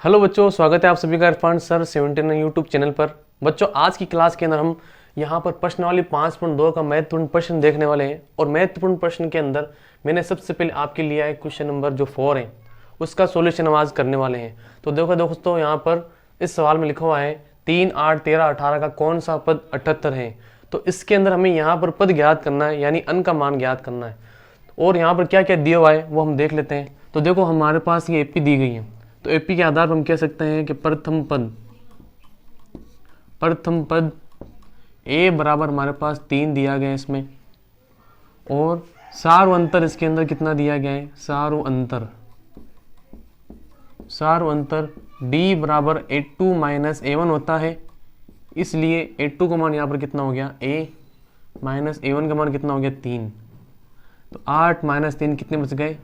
Hello बच्चों, स्वागत है आप सभी का इरफान सर 17 यूट्यूब चैनल पर। बच्चों, आज की क्लास के अंदर हम यहाँ पर प्रश्नावली 5.2 का महत्वपूर्ण प्रश्न देखने वाले हैं। और महत्वपूर्ण प्रश्न के अंदर मैंने सबसे पहले आपके लिए है क्वेश्चन नंबर जो 4 है, उसका सॉल्यूशन हम आज करने वाले हैं। तो देखो दोस्तों, यहाँ पर इस सवाल में लिखा हुआ है 3, 8, 13, 18 का कौन सा पद 78 है। तो इसके अंदर हमें यहाँ पर पद ज्ञात करना है, यानी अन का मान ज्ञात करना है। और यहाँ पर क्या क्या दिया हुआ है वो हम देख लेते हैं। तो देखो, हमारे पास ये एपी दी गई है। तो एपी के आधार पर हम कह सकते हैं कि प्रथम पद ए बराबर हमारे पास 3 दिया गया है इसमें। और सारू अंतर इसके अंदर कितना दिया गया है, सारू अंतर डी बराबर A2 माइनस A1 होता है। इसलिए A2 का मान यहाँ पर कितना हो गया, A माइनस A1 का मान कितना हो गया, 3। तो 8 माइनस 3 कितने बच गए,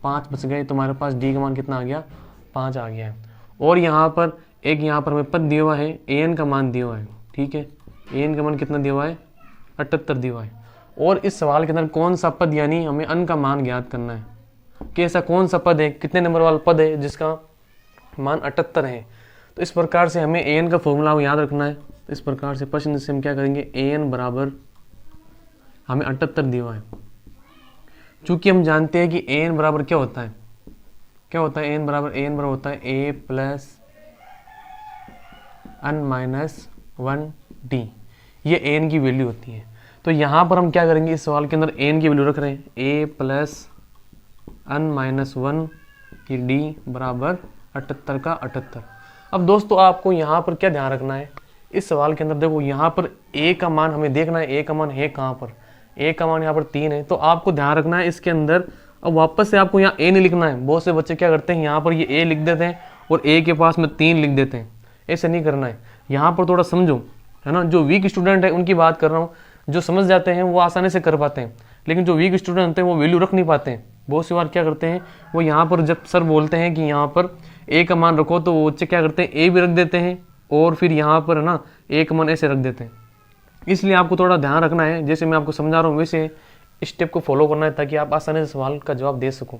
5 बच गए। तो हमारे पास डी का मान कितना आ गया, 5 आ गया है। और यहाँ पर यहाँ पर हमें पद दिया हुआ है, an का मान दिया हुआ है। ठीक है, an का मान कितना दिया हुआ है, 78 दिया हुआ है। और इस सवाल के अंदर कौन सा पद यानी हमें अन का मान ज्ञात करना है कि ऐसा कौन सा पद है, कितने नंबर वाला पद है जिसका मान 78 है। तो इस प्रकार से हमें an का फॉर्मूला याद रखना है। तो इस प्रकार से प्रश्न से हम क्या करेंगे, an बराबर हमें 78 दिया हुआ है। चूंकि हम जानते हैं कि an बराबर क्या होता है, an बराबर होता है a plus n minus 1 D. ये an की वैल्यू होती है। तो यहाँ पर हम क्या करेंगे, इस सवाल के अंदर an की वैल्यू रख रहे हैं a प्लस n माइनस 1 की डी बराबर 78 का 78। अब दोस्तों, आपको यहाँ पर क्या ध्यान रखना है, इस सवाल के अंदर देखो यहाँ पर a का मान हमें देखना है, a का मान है कहाँ पर, a का मान यहाँ पर 3 है। तो आपको ध्यान रखना है इसके अंदर, अब वापस से आपको यहाँ a नहीं लिखना है। बहुत से बच्चे क्या करते हैं, यहाँ पर ये a लिख देते हैं और a के पास में 3 लिख देते हैं। ऐसे नहीं करना है, यहाँ पर थोड़ा समझो, है ना। जो वीक स्टूडेंट है उनकी बात कर रहा हूँ, जो समझ जाते हैं वो आसानी से कर पाते हैं। लेकिन जो वीक स्टूडेंट होते हैं वो वैल्यू रख नहीं पाते हैं। बहुत सी बार क्या करते हैं, वो यहाँ पर जब सर बोलते हैं कि यहाँ पर a का मान रखो, तो वो बच्चे क्या करते हैं, a भी रख देते हैं और फिर यहाँ पर है ना a का मान ऐसे रख देते हैं। इसलिए आपको थोड़ा ध्यान रखना है, जैसे मैं आपको समझा रहा हूँ वैसे स्टेप को फॉलो करना है, ताकि आप आसानी से सवाल का जवाब दे सको।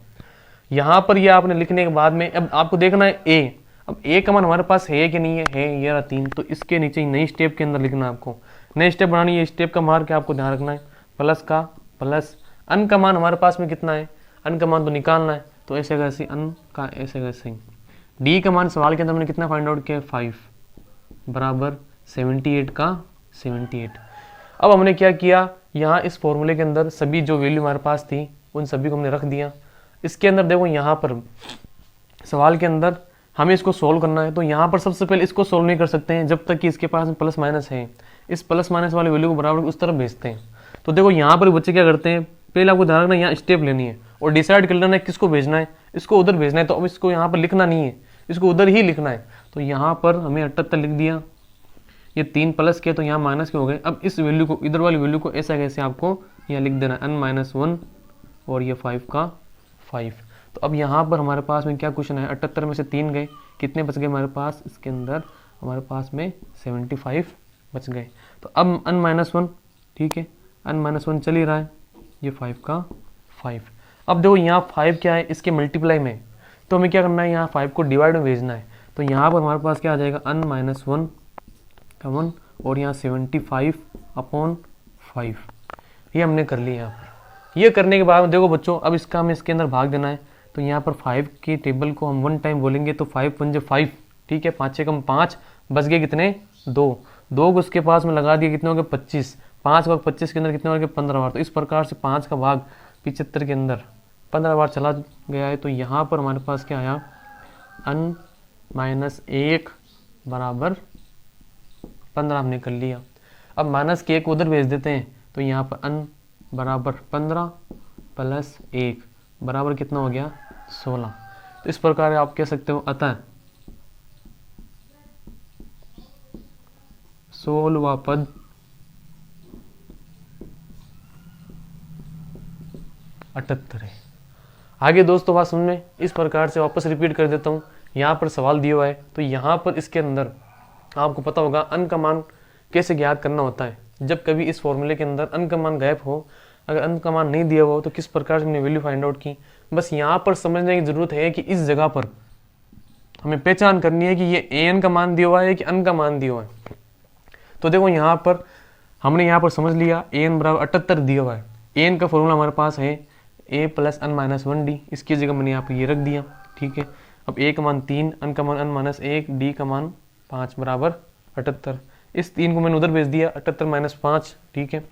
यहाँ पर ये आपने लिखने के बाद में अब आपको देखना है a। अब a का मान हमारे पास है कि नहीं है, ये रहा 3। तो इसके नीचे नई स्टेप के अंदर लिखना है आपको, नई स्टेप बनानी है। स्टेप का मार्क आपको ध्यान रखना है, प्लस का प्लस अन का मान हमारे पास में कितना है, अन का मान तो निकालना है। तो ऐसे कैसे अन का ऐसे कैसे डी का मान सवाल के अंदर मैंने कितना फाइंड आउट किया, 5 बराबर 78 का 78। अब हमने क्या किया, यहाँ इस फॉर्मूले के अंदर सभी जो वैल्यू हमारे पास थी उन सभी को हमने रख दिया। इसके अंदर देखो, यहाँ पर सवाल के अंदर हमें इसको सोल्व करना है। तो यहाँ पर सबसे पहले इसको सोल्व नहीं कर सकते हैं जब तक कि इसके पास प्लस माइनस है। इस प्लस माइनस वाले वैल्यू को बराबर उस तरफ भेजते हैं। तो देखो यहाँ पर बच्चे क्या करते हैं, पहले आपको ध्यान रखना यहाँ स्टेप लेनी है और डिसाइड कर लेना है किसको भेजना है, इसको उधर भेजना है। तो अब इसको यहाँ पर लिखना नहीं है, इसको उधर ही लिखना है। तो यहाँ पर हमें 78 लिख दिया, ये 3 प्लस के तो यहाँ माइनस के हो गए। अब इस वैल्यू को, इधर वाली वैल्यू को ऐसा कैसे आपको यहाँ लिख देना है, n माइनस 1 और ये 5 का 5। तो अब यहाँ पर हमारे पास में क्या क्वेश्चन है, 78 में से 3 गए, कितने बच गए हमारे पास, इसके अंदर हमारे पास में 75 बच गए। तो अब n माइनस 1, ठीक है, n माइनस 1 चल ही रहा है, ये 5 का 5। अब देखो यहाँ 5 क्या है, इसके मल्टीप्लाई में। तो हमें क्या करना है, यहाँ 5 को डिवाइड में भेजना है। तो यहाँ पर हमारे पास क्या आ जाएगा, n माइनस 1 का 1 और यहाँ 75/5। ये हमने कर लिया यहाँ पर। ये करने के बाद देखो बच्चों, अब इसका हमें इसके अंदर भाग देना है। तो यहाँ पर 5 की टेबल को हम 1 टाइम बोलेंगे, तो 5 पंजे 5, ठीक है, 5 से कम 5, बच गए कितने, 2 को उसके पास में लगा दिए, कितने हो गए 25, 5 भाग 25 के अंदर कितने हो गए 15 बार। तो इस प्रकार से 5 का भाग 75 के अंदर 15 बार चला गया है। तो यहाँ पर हमारे पास क्या आया, n माइनस 1 बराबर 15 हमने कर लिया। अब माइनस के 1 उधर भेज देते हैं। तो यहाँ पर n बराबर 15 प्लस 1 बराबर कितना हो गया, 16। तो इस प्रकार आप कह सकते हो, अतः 16वां पद अठहत्तर है। आगे दोस्तों बात समझ में, इस प्रकार से वापस रिपीट कर देता हूँ। यहाँ पर सवाल दिया हुआ है, तो यहाँ पर इसके अंदर आपको पता होगा अन का मान कैसे ज्ञात करना होता है। जब कभी इस फॉर्मूले के अंदर अन का मान गायब हो, अगर अन का मान नहीं दिया हुआ हो, तो किस प्रकार से हमने वैल्यू फाइंड आउट की। बस यहाँ पर समझने की जरूरत है कि इस जगह पर हमें पहचान करनी है कि ये एन का मान दिया हुआ है कि अन का मान दिया हुआ है। तो देखो यहाँ पर हमने यहाँ पर समझ लिया एन बराबर 78 दिया हुआ है। एन का फॉर्मूला हमारे पास है ए प्लस अन माइनस 1 डी, इसकी जगह मैंने यहाँ पर ये रख दिया, ठीक है। अब ए का मान 3, अन का मान अन माइनस 1, डी का मान 5 बराबर 78। इस 3 को मैंने उधर भेज दिया, 78 माइनस 5, ठीक है।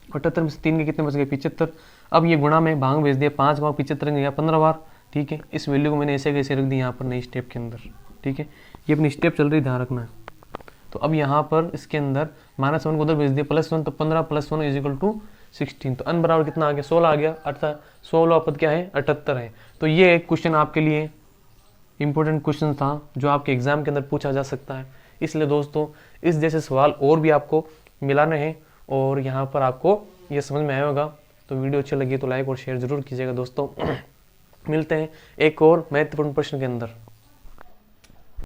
78 में से 3 के कितने बच गए 75। अब ये गुणा में भाग भेज दिया, 5 बार 75 गया 15 बार, ठीक है। इस वैल्यू को मैंने ऐसे कैसे रख दी यहाँ पर नई स्टेप के अंदर, ठीक है। ये अपनी स्टेप चल रही, ध्यान रखना है। तो अब यहाँ पर इसके अंदर -1 को उधर भेज दिया, +1, तो 15 + 1 = 16। तो अन बराबर कितना आ गया 16 आ गया, अर्थात 16 पद क्या है 78 है। तो ये एक क्वेश्चन आपके लिए इंपॉर्टेंट क्वेश्चन था जो आपके एग्जाम के अंदर पूछा जा सकता है। इसलिए दोस्तों इस जैसे सवाल और भी आपको मिलाने हैं और यहाँ पर आपको ये समझ में आया होगा। तो वीडियो अच्छी लगी तो लाइक और शेयर जरूर कीजिएगा दोस्तों। मिलते हैं एक और महत्वपूर्ण प्रश्न के अंदर।